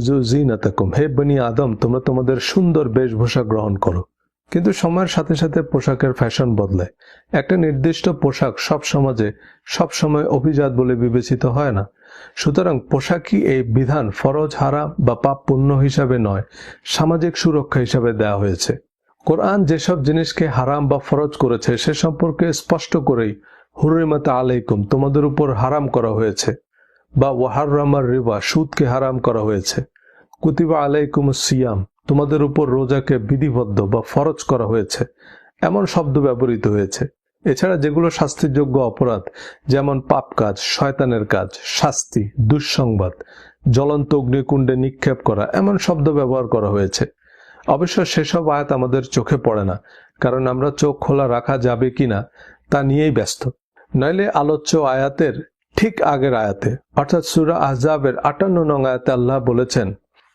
খুযু জিনাতাকুম, হে বনি আদম তোমরা তোমাদের সুন্দর বেশভূষা গ্রহণ করো। কিন্তু সময়ের সাথে সাথে পোশাকের ফ্যাশন বদলায়। একটা নির্দিষ্ট পোশাক সব সমাজে সব সময় অভিজাত বলে বিবেচিত হয় না। সুতরাং পোশাকই এই বিধান ফরজ, হারাম বা পাপ পুণ্য হিসাবে নয়, সামাজিক সুরক্ষা হিসাবে দেওয়া হয়েছে। কোরআন যেসব জিনিসকে হারাম বা ফরজ করেছে সে সম্পর্কে স্পষ্ট করেই হুররিমাত আলাইকুম, তোমাদের উপর হারাম করা হয়েছে, বা ওয়াহাররামার রিবা, সুদকে হারাম করা হয়েছে, কুতিবা আলাইকুমুস সিয়াম, তোমাদের উপর রোজাকে বিধিবদ্ধ বা ফরজ করা হয়েছে, এমন শব্দ ব্যবহৃত হয়েছে। এছাড়া যেগুলো শাস্তিযোগ্য অপরাধ, যেমন পাপ কাজ, শয়তানের কাজ, শাস্তি, দুঃসংবাদ, জ্বলন্ত অগ্নিকুণ্ডে নিক্ষেপ করা, এমন শব্দ ব্যবহার করা হয়েছে। অবশ্য সেসব আয়াত আমাদের চোখে পড়ে না, কারণ আমরা চোখ খোলা রাখা যাবে কিনা তা নিয়েই ব্যস্ত। নইলে আলোচ্য আয়াতের ঠিক আগের আয়াতে অর্থাৎ সূরা আহজাবের 58 নং আয়াতে আল্লাহ বলেছেন,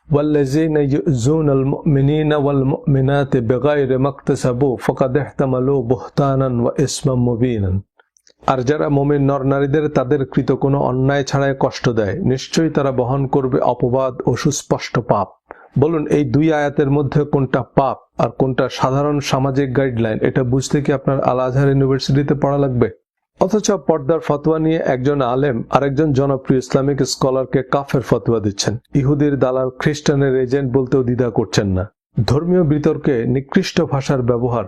ওয়াল্লাযীনা ইউযুনাল মুমিনিনা ওয়াল মুমিনাতি বিগাইরি মাকতাসাবু ফাকাদ ইহতামালু বুহতানান ওয়া ইসমান মুবিনান। আর যারা মুমিন নরনারীদের তাদের কৃত কোনো অন্যায় ছাড়াই কষ্ট দেয়, নিশ্চয়ই তারা বহন করবে অপবাদ ও সুস্পষ্ট পাপ। বলুন, এই দুই আয়াতের মধ্যে কোনটা পাপ আর কোনটা সাধারণ সামাজিক গাইডলাইন, এটা বুঝতে কি আপনার আল আজহার ইউনিভার্সিটিতে পড়া লাগবে? অথচ পর্দার ফতোয়া নিয়ে একজন আলেম আরেকজন জনপ্রিয় ইসলামিক স্কলারকে কাফের ফতোয়া দিচ্ছেন। ইহুদির দালাল, খ্রিস্টানের এজেন্ট বলতেও দ্বিধা করছেন না। ধর্মীয় বিতর্কে নিকৃষ্ট ভাষার ব্যবহার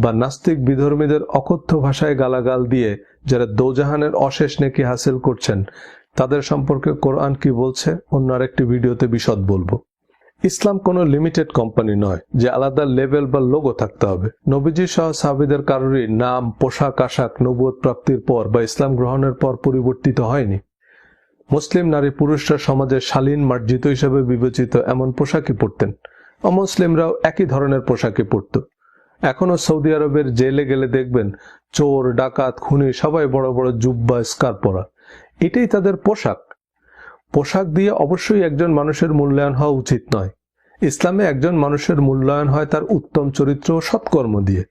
বা নাস্তিক বিধর্মীদের অকথ্য ভাষায় গালাগাল দিয়ে যারা দোজাহানের অশেষ নেকি হাসিল করছেন, তাদের সম্পর্কে কোরআন কি বলছে অন্য আরেকটি ভিডিওতে বিশদ বলবো। ইসলাম কোনো লিমিটেড কোম্পানি নয় যে আলাদা লেভেল বা লোগো থাকতে হবে। নবীজি সহ সাহাবীদের কারোরই নাম, পোশাক আশাক নবুয়ত প্রাপ্তির পর বা ইসলাম গ্রহণের পর পরিবর্তিত হয়নি। মুসলিম নারী পুরুষরা সমাজে শালীন মার্জিত হিসেবে বিবেচিত এমন পোশাকই পরতেন। অমুসলিমরাও একই ধরনের পোশাকই পরত। এখনো সৌদি আরবের জেলে গেলে দেখবেন চোর, ডাকাত, খুনি সবাই বড় বড় জুব্বা, স্কার্ফ পরা। এটাই তাদের পোশাক। পোশাক দিয়ে অবশ্যই একজন মানুষের মূল্যায়ন হওয়া উচিত নয়। ইসলামে একজন মানুষের মূল্যায়ন হয় তার উত্তম চরিত্র ও সৎকর্ম দিয়ে।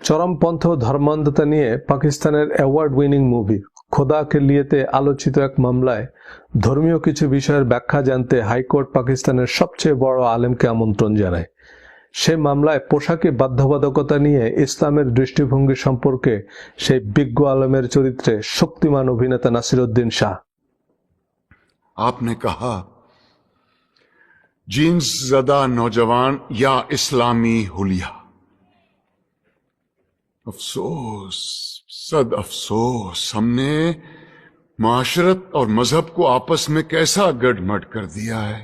চরমপন্থ ধর্মান্ধতা নিয়ে পাকিস্তানের অ্যাওয়ার্ড উইনিং মুভি খোদা কে লিয়েতে আলোচিত এক মামলায় ধর্মীয় কিছু বিষয়ের ব্যাখ্যা জানতে হাইকোর্ট পাকিস্তানের সবচেয়ে বড় আলেমকে আমন্ত্রণ জানায়। সে মামলায় পোশাকে বাধ্যবাধকতা নিয়ে ইসলামের দৃষ্টিভঙ্গি সম্পর্কে সেই বিজ্ঞ আলেমের চরিত্রে শক্তিমান অভিনেতা নাসিরুদ্দিন শাহ। आपने कहा जीन्स ज़दा नौजवान या इस्लामी हुलिया। अफसोस, सद अफसोस, हमने माशरत और मजहब को आपस में कैसा गड़मड़ कर दिया है।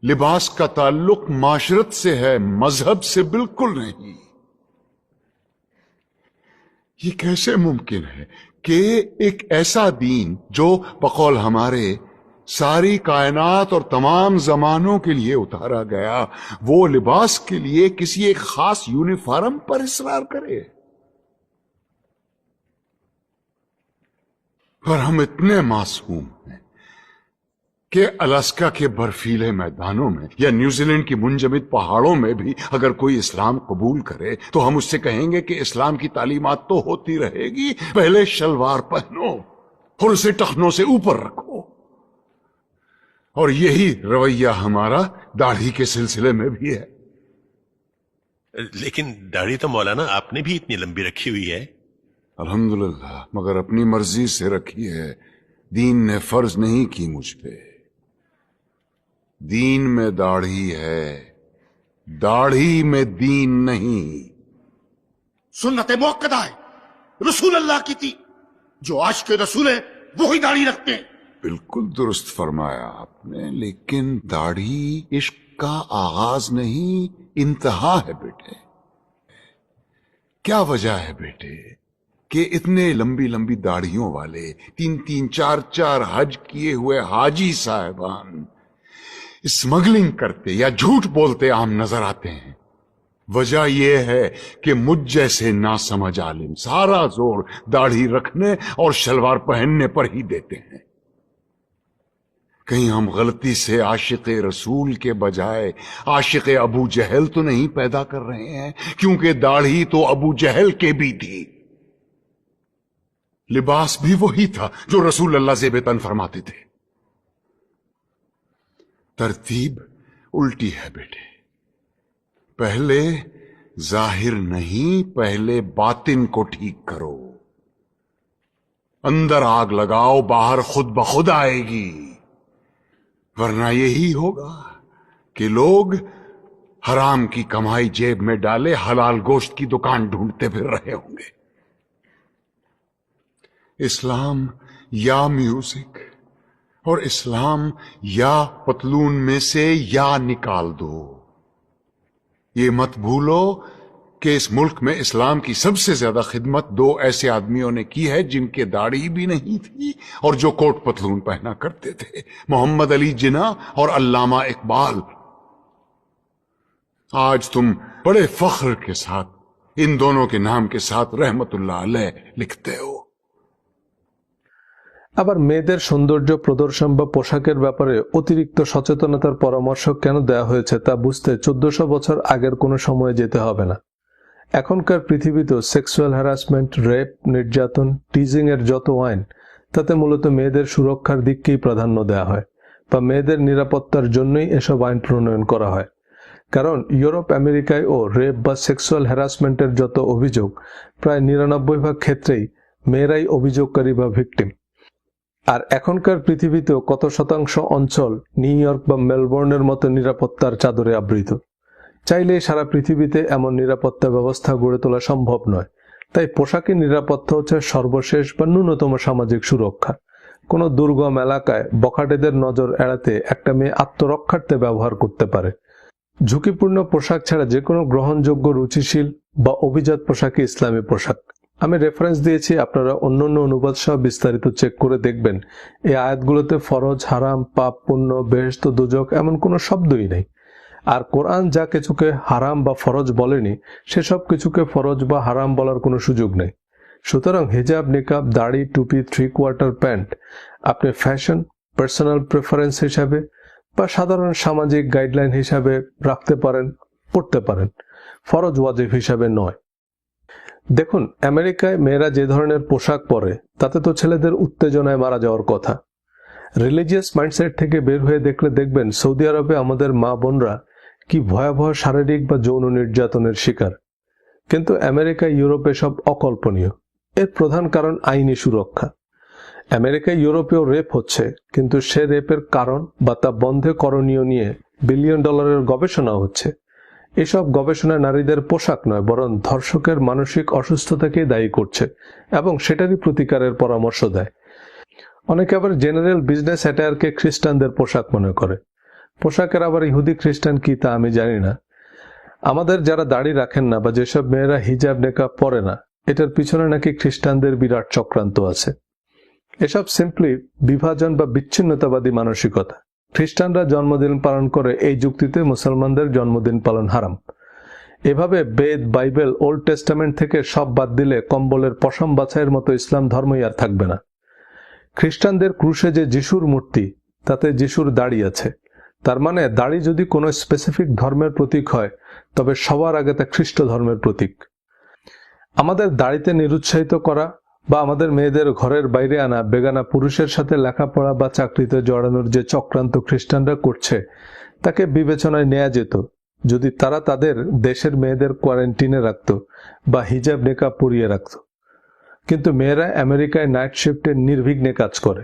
लिबास का ताल्लुक माशरत से है, मजहब से बिल्कुल नहीं। ये कैसे मुमकिन है कि एक ऐसा दीन जो बकौल हमारे सारी कायनात और तमाम जमानों के लिए उतारा गया, वो लिबास के लिए किसी एक खास यूनिफॉर्म पर इसरार करे। पर हम इतने मासूम हैं कि अलास्का के बर्फीले मैदानों में या न्यूजीलैंड की मुंजमद पहाड़ों में भी अगर कोई इस्लाम कबूल करे तो हम उससे कहेंगे कि इस्लाम की तालीमात तो होती रहेगी, पहले शलवार पहनो और उसे टखनों से ऊपर रखो। और यही रवैया हमारा दाढ़ी के सिलसिले में भी है। लेकिन दाढ़ी तो मौलाना आपने भी इतनी लंबी रखी हुई है। अल्हम्दुलिल्लाह, मगर अपनी मर्जी से रखी है। दीन ने फर्ज नहीं की मुझ पे। दीन में दाढ़ी है, दाढ़ी में दीन नहीं। सुन्नत मुअक्कदा है, रसूल अल्लाह की थी। जो आज के रसूल है वो ही दाढ़ी रखते हैं। बिल्कुल दुरुस्त फरमाया आपने, लेकिन दाढ़ी इश्क का आगाज नहीं, इंतहा है बेटे। क्या वजह है बेटे कि इतने लंबी लंबी दाढ़ियों वाले 3-3, 4-4 हज किए हुए हाजी साहबान स्मगलिंग करते या झूठ बोलते आम नजर आते हैं? वजह यह है कि मुझ जैसे नासमझ आलिम सारा जोर दाढ़ी रखने और शलवार पहनने पर ही देते हैं। कहीं हम गलती से आशिक रसूल के बजाय आशिक अबू जहल तो नहीं पैदा कर रहे हैं? क्योंकि दाढ़ी तो अबू जहल के भी थी, लिबास भी वही था जो रसूल अल्लाह ज़ेब तन फरमाते थे। तरतीब उल्टी है बेटे। पहले जाहिर नहीं, पहले बातिन को ठीक करो। अंदर आग लगाओ, बाहर खुद ब खुद आएगी। वरना यही होगा कि लोग हराम की कमाई जेब में डाले हलाल गोश्त की दुकान ढूंढते फिर रहे होंगे। इस्लाम या म्यूजिक और इस्लाम या पतलून में से या निकाल दो। ये मत भूलो कि इस मुल्क में इस्लाम की सबसे ज्यादा खिदमत दो ऐसे आदमियों ने की है जिनके दाढ़ी भी नहीं थी और जो कोट पतलून पहना करते थे, मोहम्मद अली जिन्ना और अल्लामा इकबाल। आज तुम बड़े फख्र के साथ इन दोनों के नाम के साथ रहमतुल्लाह अलैह लिखते हो। আবার মেয়েদের সৌন্দর্য প্রদর্শন বা পোশাকের ব্যাপারে অতিরিক্ত সচেতনতার পরামর্শ কেন দেওয়া হয়েছে তা বুঝতে 1400 বছর আগের কোনো সময়ে যেতে হবে না। এখনকার পৃথিবীতে সেক্সুয়াল হ্যারাসমেন্ট, রেপ, নির্যাতন, টিজিং এর যত আইন, তাতে মূলত মেয়েদের সুরক্ষার দিককেই প্রাধান্য দেওয়া হয় বা মেয়েদের নিরাপত্তার জন্যই এসব আইন প্রণয়ন করা হয়। কারণ ইউরোপ আমেরিকায় ও রেপ বা সেক্সুয়াল হ্যারাসমেন্টের যত অভিযোগ, প্রায় 99% ক্ষেত্রেই মেয়েরাই অভিযোগকারী বা ভিকটিম। আর এখনকার পৃথিবীতেও কত শতাংশ অঞ্চল নিউ ইয়র্ক বা মেলবোর্নের মতো নিরাপত্তার চাদরে আবৃত। চাইলেই সারা পৃথিবীতে এমন নিরাপত্তা ব্যবস্থা গড়ে তোলা সম্ভব নয়। তাই পোশাকের নিরাপত্তা হচ্ছে সর্বশেষ বা ন্যূনতম সামাজিক সুরক্ষা। কোনো দুর্গম এলাকায় বখাটেদের নজর এড়াতে একটা মেয়ে আত্মরক্ষার্থে ব্যবহার করতে পারে। ঝুঁকিপূর্ণ পোশাক ছাড়া যে কোনো গ্রহণযোগ্য, রুচিশীল বা অভিজাত পোশাকই ইসলামী পোশাক। আমি রেফারেন্স দিয়েছি, আপনারা অন্যান্য অনুবাদ সহ বিস্তারিত চেক করে দেখবেন। এই আয়াতগুলোতে ফরজ, হারাম, পাপ, পুণ্য, বেহেশত, দোজখ এমন কোনো শব্দই নেই। আর কোরআন যা কিছুকে হারাম বা ফরজ বলেনি, সেসব কিছুকে ফরজ বা হারাম বলার কোনো সুযোগ নেই। সুতরাং হিজাব, নিকাব, দাড়ি, টুপি, 3/4 প্যান্ট আপনি ফ্যাশন, পার্সোনাল প্রেফারেন্স হিসাবে বা সাধারণ সামাজিক গাইডলাইন হিসাবে রাখতে পারেন, পড়তে পারেন, ফরজ ওয়াজিব হিসাবে নয়। দেখুন, আমেরিকায় মেয়েরা যে ধরনের পোশাক পরে তাতে তো ছেলেদের উত্তেজনায় মারা যাওয়ার কথা। রিলিজিয়াস মাইন্ডসেট থেকে বের হয়ে দেখলে দেখবেন সৌদি আরবে আমাদের মা বোনরা কি ভয়াবহ শারীরিক বা যৌন নির্যাতনের শিকার। কিন্তু আমেরিকা, ইউরোপে সব অকল্পনীয়। এর প্রধান কারণ আইনি সুরক্ষা। আমেরিকায়, ইউরোপেও রেপ হচ্ছে, কিন্তু সে রেপের কারণ বা তা বন্ধে করণীয় নিয়ে $বিলিয়ন গবেষণা হচ্ছে। এসব গবেষণা নারীদের পোশাক নয়, বরং ধর্ষকের মানসিক অসুস্থতাকেই দায়ী করছে এবং সেটারই প্রতিকারের পরামর্শ দেয়। অনেকে আবার জেনারেল বিজনেস অ্যাটায়ারকে খ্রিস্টানদের পোশাক মনে করে। পোশাকের আবার ইহুদি খ্রিস্টান কি তা আমি জানি না। আমাদের যারা দাড়ি রাখেন না বা যেসব মেয়েরা হিজাব, নেকাব পরে না, এটার পিছনে নাকি খ্রিস্টানদের বিরাট চক্রান্ত আছে। এসব সিম্পলি বিভাজন বা বিচ্ছিন্নতাবাদী মানসিকতা। খ্রিস্টানরা জন্মদিন পালন করে, এই যুক্তিতে মুসলমানদের জন্মদিন পালন হারাম। এভাবে বেদ, বাইবেল, ওল্ড টেস্টামেন্ট থেকে সব বাদ দিলে কম্বলের পশম বাছাইয়ের মতো ইসলাম ধর্মই আর থাকবে না। খ্রিস্টানদের ক্রুশে যে যিশুর মূর্তি, তাতে যিশুর দাড়ি আছে। তার মানে দাড়ি যদি কোনো স্পেসিফিক ধর্মের প্রতীক হয়, তবে সবার আগে তা খ্রিস্ট ধর্মের প্রতীক। আমাদের দাড়িতে নিরুৎসাহিত করা বা আমাদের মেয়েদের ঘরের বাইরে আনা, বেগানা পুরুষের সাথে লেখাপড়া বা চাকরিতে জড়ানোর যে চক্রান্ত খ্রিস্টানরা করছে, তাকে বিবেচনায় নেওয়া যেত যদি তারা তাদের দেশের মেয়েদের কোয়ারেন্টিনে রাখত বা হিজাব, নেকাব পরিয়ে রাখত। কিন্তু মেয়েরা আমেরিকায় নাইট শিফটে নির্বিঘ্নে কাজ করে,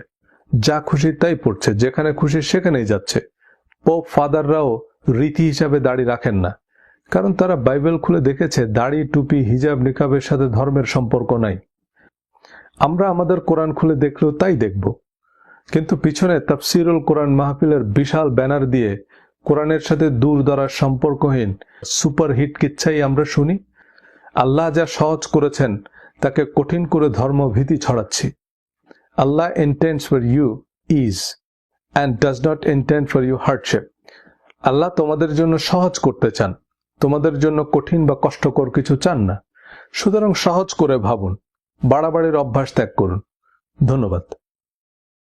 যা খুশি তাই পড়ছে, যেখানে খুশি সেখানেই যাচ্ছে। পোপ ফাদাররাও রীতি হিসাবে দাড়ি রাখেন না, কারণ তারা বাইবেল খুলে দেখেছে দাড়ি, টুপি, হিজাব, নিকাবের সাথে ধর্মের সম্পর্ক নাই। আমরা আমাদের কোরআন খুলে দেখলেও তাই দেখব, কিন্তু পিছনে তাফসিরুল কোরআন মাহফিলের বিশাল ব্যানার দিয়ে কোরআনের সাথে দূর দরাজ সম্পর্কহীন সুপারহিট কিচ্ছাই আমরা শুনি। আল্লাহ যা সহজ করেছেন তাকে কঠিন করে ধর্মভীতি ছড়াচ্ছি। আল্লাহ intends for you ease and does not intend for you hardship. আল্লাহ তোমাদের জন্য সহজ করতে চান, তোমাদের জন্য কঠিন বা কষ্টকর কিছু চান না। সুতরাং সহজ করে ভাবুন, বাড়াবাড়ির অভ্যাস ত্যাগ করুন। ধন্যবাদ।